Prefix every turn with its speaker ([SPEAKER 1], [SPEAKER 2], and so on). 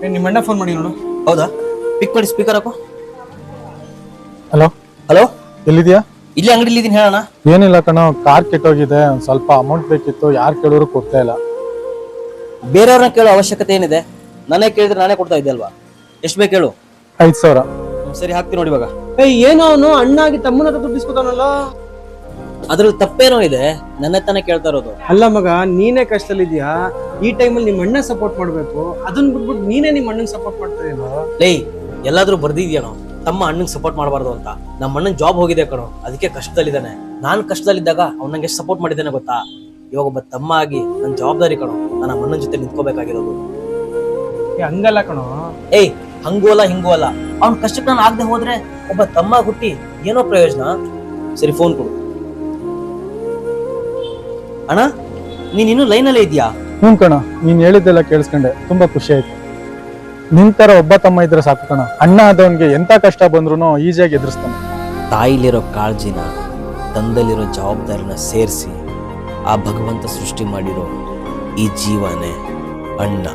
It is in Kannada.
[SPEAKER 1] ನಿಮ್ಮ ಅಣ್ಣ ಫೋನ್ ಮಾಡಿ ನೋಡು.
[SPEAKER 2] ಹೌದಾ? ಪಿಕ್ ಮಾಡಿ ಸ್ಪೀಕರ್ ಹಾಕು.
[SPEAKER 3] ಹಲೋ
[SPEAKER 2] ಹಲೋ,
[SPEAKER 3] ಎಲ್ಲಿದ್ಯಾ?
[SPEAKER 2] ಇಲ್ಲೇ ಅಂಗಡಿಲಿ ಇದೀನಿ, ಹೇಳೋಣ.
[SPEAKER 3] ಏನಿಲ್ಲ ಕಣೋ, ಕಾರ್ ಕೆಟ್ಟೋಗಿದೆ, ಒಂದ್ ಸ್ವಲ್ಪ ಅಮೌಂಟ್ ಬೇಕಿತ್ತು, ಯಾರು ಕೇಳೋರು ಕೊಡ್ತಾ ಇಲ್ಲ.
[SPEAKER 2] ಬೇರೆಯವ್ರನ್ನ ಕೇಳೋ ಅವಶ್ಯಕತೆ ಏನಿದೆ? ನಾನೇ ಕೇಳಿದ್ರೆ ನಾನೇ ಕೊಡ್ತಾ ಇದ್ದೆ ಅಲ್ವಾ? ಎಷ್ಟು ಬೇಕು ಹೇಳು?
[SPEAKER 3] 5,000.
[SPEAKER 2] ಸರಿ, ಹಾಕ್ತೀನಿ ನೋಡಿ ಇವಾಗ.
[SPEAKER 1] ಏನೋ ಅವನು ಅಣ್ಣ ಆಗಿ ತಮ್ಮನ ಹತ್ರ ದುಡ್ಡು ಇಸ್ಕೊತಾನಲ್ಲ.
[SPEAKER 2] ಅದ್ರಲ್ಲಿ ತಪ್ಪೇನೋ ಇದೆ, ನನ್ನ ತಾನೇ ಕೇಳ್ತಾ ಇರೋದು.
[SPEAKER 1] ಅಲ್ಲ ಮಗ, ನೀನೇ ಕಷ್ಟದಲ್ಲಿದ್ಯಾ. ಈ ಟೈಮಲ್ಲಿ ನಿಮ್ಮ ಅಣ್ಣ ಸಪೋರ್ಟ್ ಮಾಡ್ಬೇಕು, ಅದನ್ನ ಬಿಟ್ಬಿಟ್ಟು ನೀನೇ ನಿಮ್ಮ ಅಣ್ಣನ್ ಸಪೋರ್ಟ್ ಮಾಡ್ತಾ ಇದೀನೋ.
[SPEAKER 2] ಲೈ, ಎಲ್ಲಾದ್ರೂ ಬರ್ದಿದ್ಯಾನೋ ತಮ್ಮ ಅಣ್ಣಂಗೆ ಸಪೋರ್ಟ್ ಮಾಡಬಾರ್ದು ಅಂತ? ನಮ್ಮ ಅಣ್ಣನ್ ಜಾಬ್ ಹೋಗಿದೆ ಕಣೋ, ಅದಕ್ಕೆ ಕಷ್ಟದಲ್ಲಿದ್ದಾನೆ. ನಾನು ಕಷ್ಟದಲ್ಲಿದ್ದಾಗ ಅವ್ನ ನಂಗೆ ಎಷ್ಟು ಸಪೋರ್ಟ್ ಮಾಡಿದ್ದೇನೆ ಗೊತ್ತಾ? ಇವಾಗ ಒಬ್ಬ ತಮ್ಮ ಆಗಿ ನನ್ನ ಜವಾಬ್ದಾರಿ ಕಣೋ, ನಾನು ನಮ್ಮ ಅಣ್ಣನ ಜೊತೆ ನಿಂತ್ಕೋಬೇಕಾಗಿರೋದು.
[SPEAKER 1] ಹಂಗಲ್ಲ ಕಣೋ.
[SPEAKER 2] ಏಯ್, ಹಂಗೂ ಅಲ್ಲ ಹಿಂಗೂ ಅಲ್ಲ. ಅವ್ನ ಕಷ್ಟಕ್ಕೆ ನಾನು ಆಗದೆ ಹೋದ್ರೆ ಒಬ್ಬ ತಮ್ಮ ಹುಟ್ಟಿ ಏನೋ ಪ್ರಯೋಜನ? ಸರಿ, ಫೋನ್ ಕೊಡು. ಅಣ್ಣ, ನೀನ್ ಇನ್ನೂ ಲೈನಲ್ಲೇ ಇದೆಯಾ?
[SPEAKER 3] ಹ್ಞೂ ಕಣ, ನೀನ್ ಹೇಳಿದ್ದೆಲ್ಲ ಕೇಳಿಸ್ಕೊಂಡೆ, ತುಂಬಾ ಖುಷಿ ಆಯ್ತು. ನಿನ್ ತರ ಒಬ್ಬ ತಮ್ಮ ಇದ್ರೆ ಸಾಕು ಕಣ. ಅಣ್ಣ ಆದವನ್ಗೆ ಎಂತ ಕಷ್ಟ ಬಂದ್ರು ಈಸಿಯಾಗಿ ಎದುರಿಸ್ತಾನೆ.
[SPEAKER 2] ತಾಯಿಲಿರೋ ಕಾಳಜಿನ, ತಂದಲ್ಲಿರೋ ಜವಾಬ್ದಾರಿನ ಸೇರಿಸಿ ಆ ಭಗವಂತ ಸೃಷ್ಟಿ ಮಾಡಿರೋ ಈ ಜೀವನೇ ಅಣ್ಣ.